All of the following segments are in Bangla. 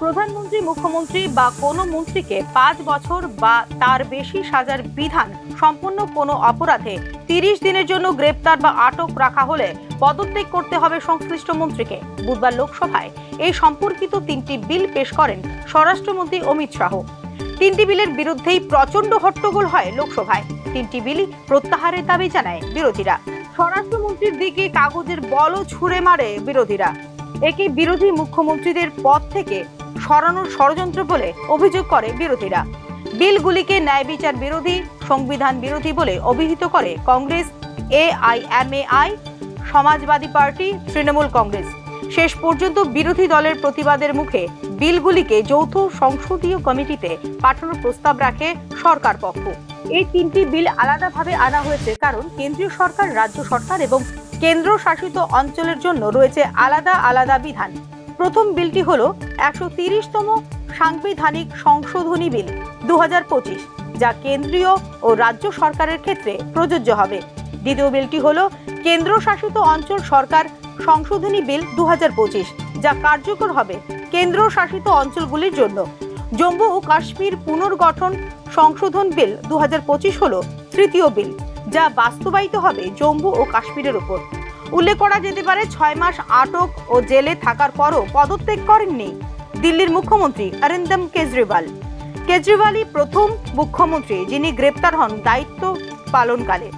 প্রধানমন্ত্রী, মুখ্যমন্ত্রী বা কোনো মন্ত্রীকে 5 বছর বা তার বেশি সাজার বিধান সম্পন্ন কোনো অপরাধে 30 দিনের জন্য গ্রেপ্তার বা আটক রাখা হলে পদত্যাগ করতে হবে সংশ্লিষ্ট মন্ত্রীকে। বুধবার লোকসভায় এই সম্পর্কিত 3টি বিল পেশ করেন স্বরাষ্ট্রমন্ত্রী অমিত শাহ। 3টি বিলের বিরুদ্ধেই প্রচন্ড হট্টগোল হয় লোকসভায়। 3টি বিলই প্রত্যাহারের দাবি জানায় বিরোধীরা। স্বরাষ্ট্রমন্ত্রীর দিকে কাগজের বলও ছুঁড়ে মারে বিরোধীরা। একে বিরোধী মুখ্যমন্ত্রীদের পদ থেকে সরানোর ষড়যন্ত্র বলে অভিযোগ করে বিরোধীরা। বিলগুলিকে ন্যায় বিচার বিরোধী, সংবিধান বিরোধী বলে অভিহিত করে কংগ্রেস, এআইএমএআই, সমাজবাদী পার্টি, তৃণমূল কংগ্রেস। শেষ পর্যন্ত বিরোধী দলের প্রতিবাদের মুখে বিলগুলিকে যৌথ সংসদীয় কমিটিতে পাঠানোর প্রস্তাব রাখে সরকার পক্ষ। এই 3টি বিল আলাদাভাবে আনা হয়েছে কারণ কেন্দ্রীয় সরকার, রাজ্য সরকার এবং কেন্দ্রশাসিত অঞ্চলের জন্য রয়েছে আলাদা আলাদা বিধান। প্রথম বিলটি হলো 130তম সাংবিধানিক সংশোধনী বিল 2025, যা কেন্দ্রীয় ও রাজ্য সরকারের ক্ষেত্রে প্রযোজ্য হবে। দ্বিতীয় বিলটি হলো কেন্দ্রশাসিত অঞ্চল সরকার সংশোধনী বিল 2025, যা কার্যকর হবে কেন্দ্রশাসিত অঞ্চলগুলির জন্য। জম্মু ও কাশ্মীর পুনর্গঠন সংশোধন বিল 2025 হলো তৃতীয় বিল, যা বাস্তবায়িত হবে জম্মু ও কাশ্মীরের উপর। উল্লেখ করা যেতে পারে 6 মাস আটক ও জেলে থাকার পরও পদত্যাগ করেননি দিল্লির মুখ্যমন্ত্রী অরিন্দম কেজরিওয়াল। কেজরিওয়ালই প্রথম মুখ্যমন্ত্রী যিনি গ্রেপ্তার হন দায়িত্ব পালনকালে।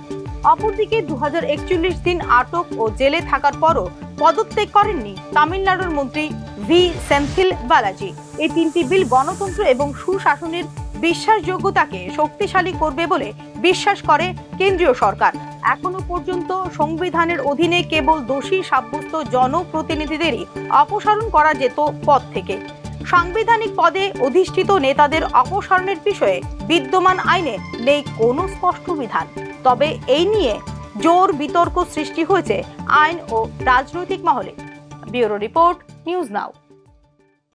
অপরদিকে 2041 দিন আটক ও জেলে থাকার পরও পদত্যাগ করেননি তামিলনাড়ুর মন্ত্রী ভি সেন্থিল বালাজি। এই 3টি বিল গণতন্ত্র এবং সুশাসনের বিশ্বাসযোগ্যতাকে শক্তিশালী করবে বলে বিশ্বাস করে কেন্দ্রীয় সরকার। এখনো পর্যন্ত সংবিধানের অধীনে কেবল দোষী সাব্যস্ত জনপ্রতিনিধিদেরই অপসারণ করা যেত পদ থেকে। সাংবিধানিক পদে অধিষ্ঠিত নেতাদের অপসারণের বিষয়ে বিদ্যমান আইনে নেই কোনো স্পষ্ট বিধান। তবে এই নিয়ে জোর বিতর্ক সৃষ্টি হয়েছে আইন ও রাজনৈতিক মহলে। Bureau report, news now.